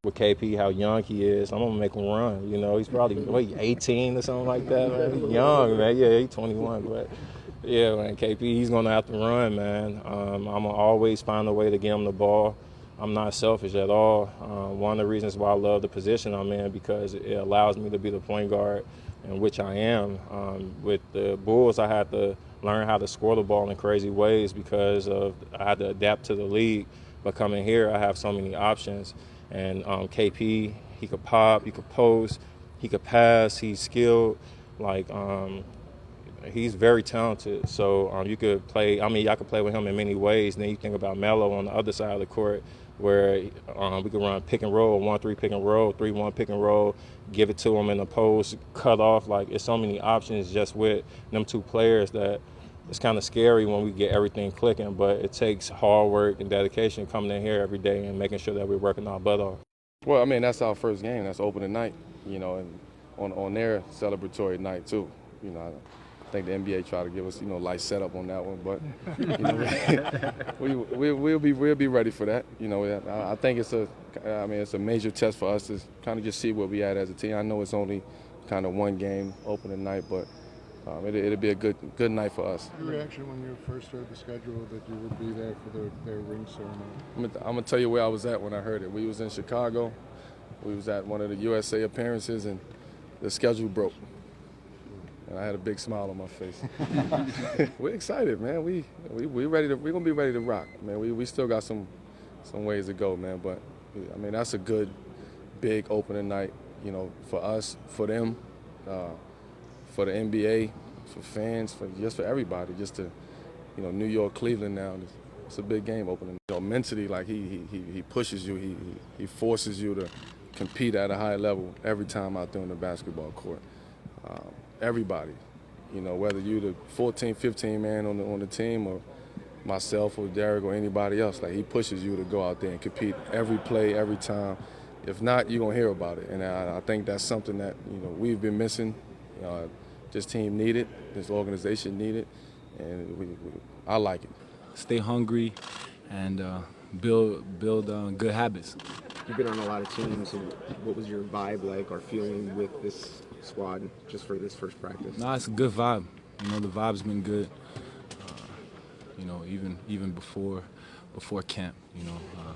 With KP, how young he is, I'm gonna make him run. You know, he's probably 18 or something like that, man. He's young, man. Yeah, he's 21, but yeah, man, KP, he's gonna have to run, man. I'm gonna always find a way to get him the ball. I'm not selfish at all. One of the reasons why I love the position I'm in, because it allows me to be the point guard, in which I am. With the Bulls, I had to learn how to score the ball in crazy ways because I had to adapt to the league. But coming here, I have so many options. And KP, he could pop, he could post, he could pass, he's skilled. He's very talented. So you could play, y'all could play with him in many ways. And then you think about Melo on the other side of the court, where we could run pick and roll, 1-3 pick and roll, 3-1 pick and roll, give it to him in the post, cut off. It's so many options just with them two players that it's kind of scary when we get everything clicking, but it takes hard work and dedication coming in here every day and making sure that we're working our butt off. Well, I mean, that's our first game. That's opening night, you know, and on their celebratory night too. You know, I think the NBA tried to give us, light setup on that one, but we'll be ready for that. You know, I think it's a major test for us to kind of just see where we at as a team. I know it's only kind of one game opening night, but it'll be a good night for us. Your reaction when you first heard the schedule that you would be there for their ring ceremony? I'm gonna tell you where I was at when I heard it. We was in Chicago. We was at one of the USA appearances, and the schedule broke. And I had a big smile on my face. We're excited, man. We ready to. We're gonna be ready to rock, man. We still got some ways to go, man. But I mean, that's a good, big opening night. You know, for us, for them. For the NBA, for fans, for everybody, just to, New York, Cleveland now, it's a big game opening. Mentally, like he pushes you, he forces you to compete at a high level every time out there on the basketball court. Everybody, whether you're the 14, 15 man on the team or myself or Derek or anybody else, like he pushes you to go out there and compete every play, every time. If not, you're gonna hear about it, and I think that's something that we've been missing. This team need it, this organization need it, and I like it. Stay hungry and build good habits. You've been on a lot of teams, and what was your vibe like or feeling with this squad just for this first practice? Nah, it's a good vibe. The vibe's been good. Even before camp.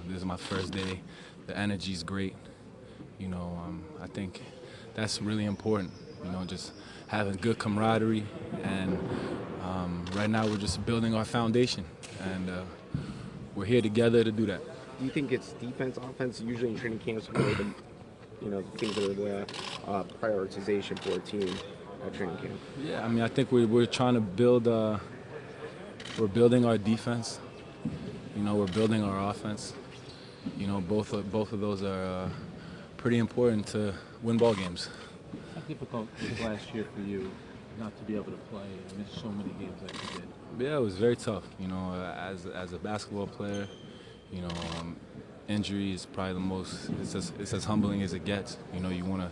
This is my first day. The energy's great. I think that's really important. Just having good camaraderie, and right now we're just building our foundation, and we're here together to do that. Do you think it's defense, offense? Usually in training camps, one of the things that are the prioritization for a team at training camp. Yeah, I think we're trying to build. We're building our defense. We're building our offense. Both of those are pretty important to win ball games. How difficult was last year for you not to be able to play and miss so many games like you did? Yeah, it was very tough. As a basketball player, injury is probably the most. It's as humbling as it gets. You wanna.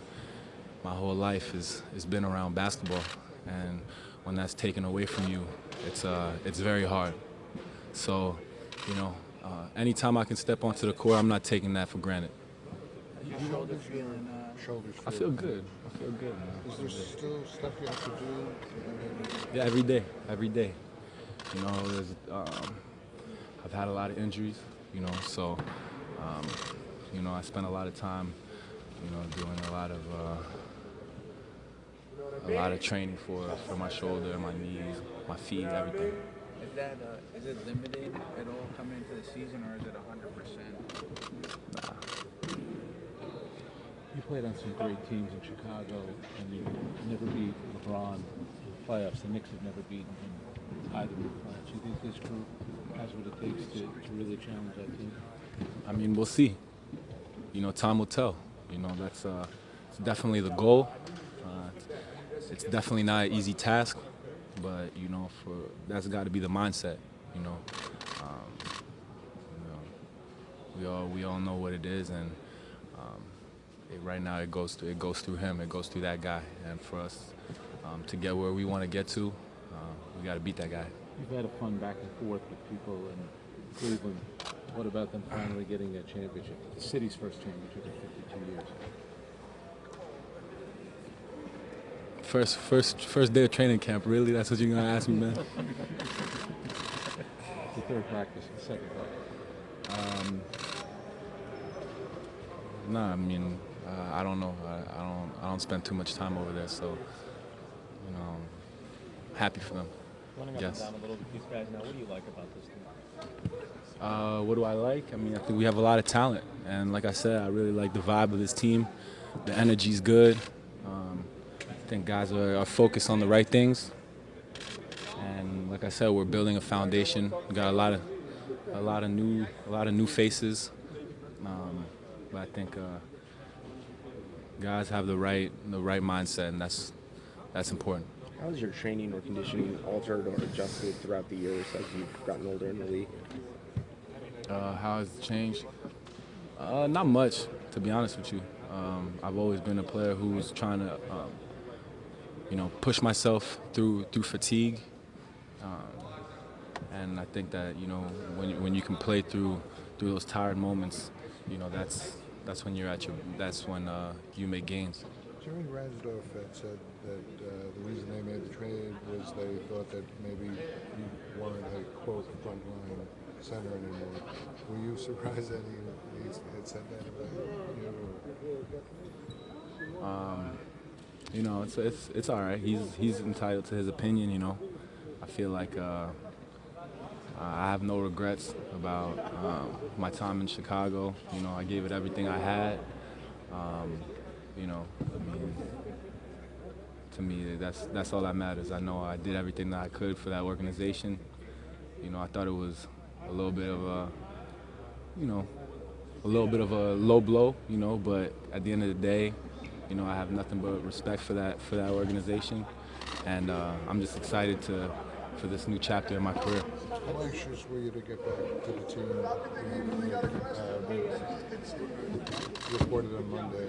My whole life has been around basketball, and when that's taken away from you, it's very hard. So, anytime I can step onto the court, I'm not taking that for granted. Shoulders I feel good. Man. Is there still stuff you have to do? Yeah, every day. I've had a lot of injuries, so, I spent a lot of time, doing a lot of training for my shoulder, my knees, my feet, everything. Is it limited at all coming into the season, or is it 100%? Nah. You played on some great teams in Chicago, and you never beat LeBron in the playoffs. The Knicks have never beaten him either in the playoffs. You think this group has what it takes to really challenge that team? We'll see. Time will tell. That's it's definitely the goal. It's definitely not an easy task, but that's got to be the mindset. We all know what it is, and right now it goes through him. It goes through that guy, and for us to get where we want to get to, we got to beat that guy. You've had a fun back and forth with people, and Cleveland. What about them finally getting a championship? The city's first championship in 52 years. First day of training camp. Really? That's what you're gonna ask me, man? The third practice, the second practice. No, I mean, I don't know. I don't spend too much time over there, so you know, happy for them. Running up Yes. and down a little with these guys now, what do you like about this team? What do I like? I mean, I think we have a lot of talent, and like I said, I really like the vibe of this team. The energy's good. I think guys are focused on the right things, and like I said, we're building a foundation. We got a lot of new faces, but I think guys have the right mindset, and that's important. How has your training or conditioning altered or adjusted throughout the years as you've gotten older in the league? How has it changed? Not much, to be honest with you. I've always been a player who's trying to, push myself through fatigue, and I think that when you can play through those tired moments, that's when you make gains. Jerry Ransdorf had said that the reason they made the trade was they thought that maybe you weren't a, quote, frontline center anymore. Were you surprised that he had said that about you? It's all right. He's entitled to his opinion. I feel like I have no regrets about my time in Chicago. I gave it everything I had. To me, that's all that matters. I know I did everything that I could for that organization. I thought it was a little bit of a low blow, but at the end of the day, I have nothing but respect for that organization, and I'm just excited for this new chapter in my career. How anxious were you to get back to the team? You reported on Monday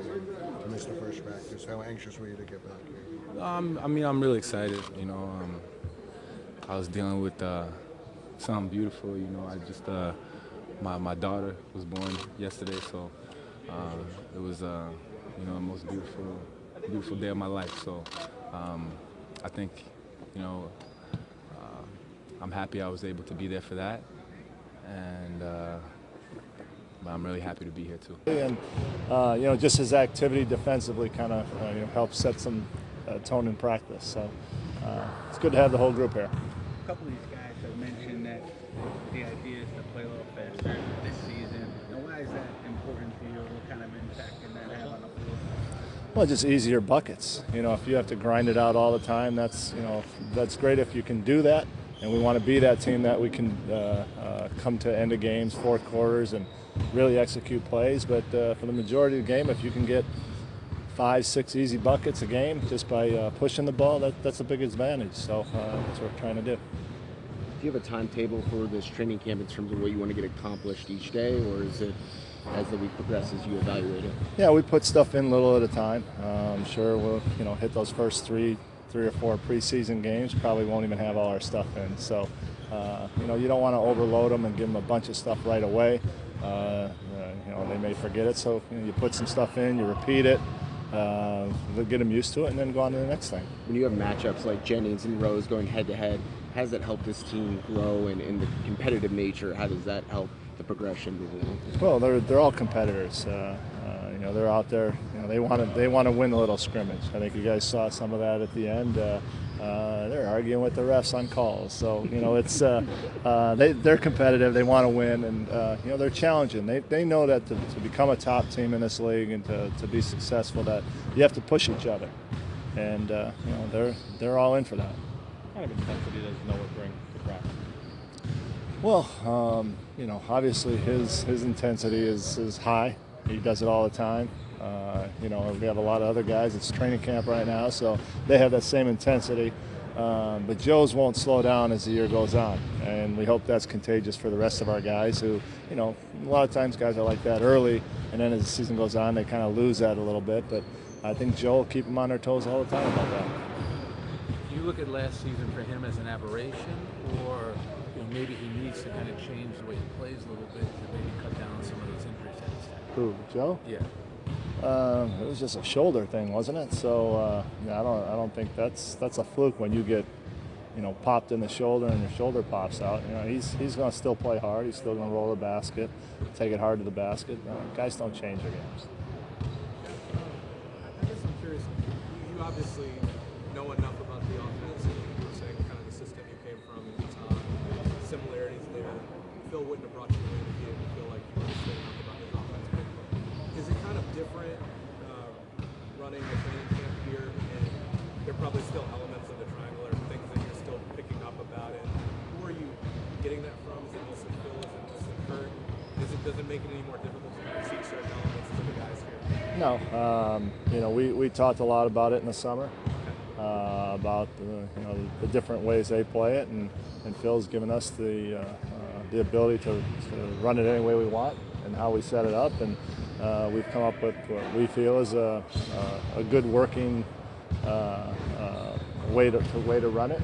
to miss the first practice. How anxious were you to get back here? I'm really excited. I was dealing with something beautiful. I just my daughter was born yesterday, so it was the most beautiful day of my life. So I think I'm happy I was able to be there for that, and but I'm really happy to be here too. And just his activity defensively kind of helped set some tone in practice. So it's good to have the whole group here. A couple of these guys have mentioned that the idea is to play a little faster this season. Now, why is that important to you? What kind of impact can that have on the floor? Well, just easier buckets. If you have to grind it out all the time, that's great if you can do that. And we want to be that team that we can come to end of games, fourth quarters, and really execute plays. But for the majority of the game, if you can get 5-6 easy buckets a game just by pushing the ball, that's the biggest advantage. So that's what we're trying to do. Do you have a timetable for this training camp in terms of what you want to get accomplished each day, or is it as the week progresses you evaluate it? Yeah, we put stuff in little at a time. Sure, we'll hit those first three or four preseason games. Probably won't even have all our stuff in. So you don't want to overload them and give them a bunch of stuff right away. They may forget it. So you put some stuff in, you repeat it. They'll get them used to it, and then go on to the next thing. When you have matchups like Jennings and Rose going head-to-head, how does that help this team grow and in the competitive nature? How does that help the progression moving on? Well, they're all competitors. They're out there. They want to win the little scrimmage. I think you guys saw some of that at the end. They're arguing with the refs on calls. So it's they're competitive. They want to win, and they're challenging. They know that to become a top team in this league and to be successful, that you have to push each other, and they're all in for that. What kind of intensity does Noah bring to practice? Well, obviously his intensity is high. He does it all the time. We have a lot of other guys. It's training camp right now, so they have that same intensity. But Joe's won't slow down as the year goes on, and we hope that's contagious for the rest of our guys who, a lot of times guys are like that early, and then as the season goes on, they kind of lose that a little bit. But I think Joe will keep them on their toes all the time about that. Do you look at last season for him as an aberration, or maybe he needs to kind of change the way he plays a little bit to maybe cut down on some of those injuries that he's had. Who, Joe? Yeah. It was just a shoulder thing, wasn't it? So yeah, I don't think that's a fluke when you get, popped in the shoulder and your shoulder pops out. He's going to still play hard. He's still going to roll the basket, take it hard to the basket. Guys don't change their games. I guess I'm curious. You obviously know enough about the offense, and you were saying kind of the system you came from in Utah, similarities there. Phil wouldn't have brought you in if you didn't feel like you understood enough about his offense. Is it kind of different running a training camp here, and there are probably still elements of the triangle or things that you're still picking up about it? Who are you getting that from? Is it mostly Phil? Is it mostly Kurt? Does it make it any more difficult to kind of see certain elements to the guys here? No, we talked a lot about it in the summer, about the different ways they play it, and Phil's given us the ability to run it any way we want and how we set it up, and we've come up with what we feel is a good working way to run it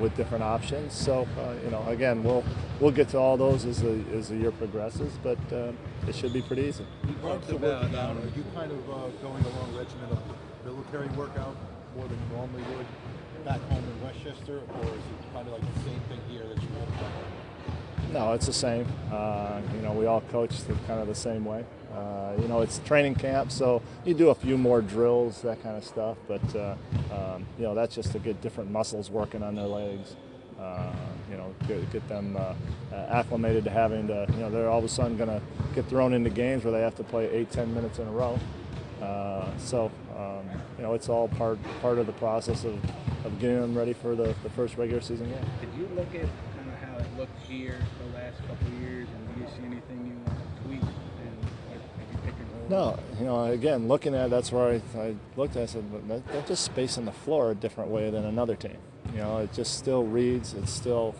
with different options. So again, we'll get to all those as the year progresses, but it should be pretty easy. You talked about are you kind of going along regimen of military workout more than you normally would back home in Westchester, or is it kind of like the same thing here that you would back home? No, it's the same. We all coach kind of the same way. It's training camp, so you do a few more drills, that kind of stuff. But that's just to get different muscles working on their legs. Get them acclimated to having to. They're all of a sudden going to get thrown into games where they have to play 8-10 minutes in a row. It's all part of the process of getting them ready for the first regular season game. Did you look at kind of how it looked here the last couple of years, and do you see anything you want to tweak? No, again, looking at it, that's where I looked at it, I said, they're just spacing the floor a different way than another team. It just still reads, it's still,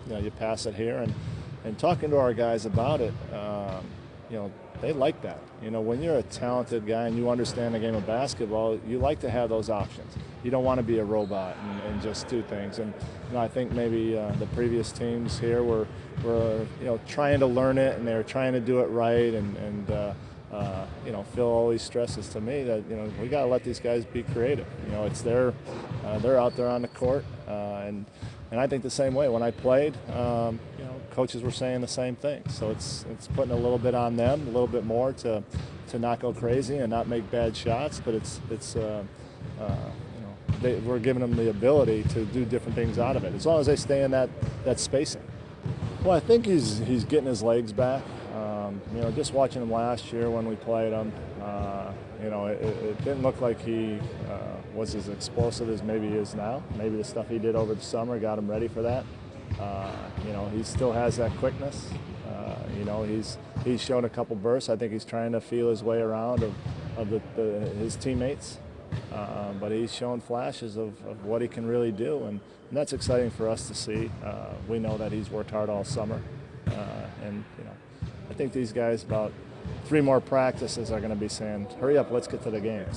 you pass it here. And talking to our guys about it, they like that. When you're a talented guy and you understand the game of basketball, you like to have those options. You don't want to be a robot and just do things. And I think maybe the previous teams here were trying to learn it, and they were trying to do it right. And Phil always stresses to me that we got to let these guys be creative. It's they're out there on the court, and I think the same way. When I played, coaches were saying the same thing. So it's putting a little bit on them, a little bit more to not go crazy and not make bad shots. But we're giving them the ability to do different things out of it, as long as they stay in that spacing. Well, I think he's getting his legs back. Just watching him last year when we played him, it didn't look like he was as explosive as maybe he is now. Maybe the stuff he did over the summer got him ready for that. He still has that quickness. He's shown a couple bursts. I think he's trying to feel his way around of his teammates. But he's shown flashes of what he can really do, and that's exciting for us to see. We know that he's worked hard all summer, I think these guys, about 3 more practices, are going to be saying, hurry up, let's get to the games.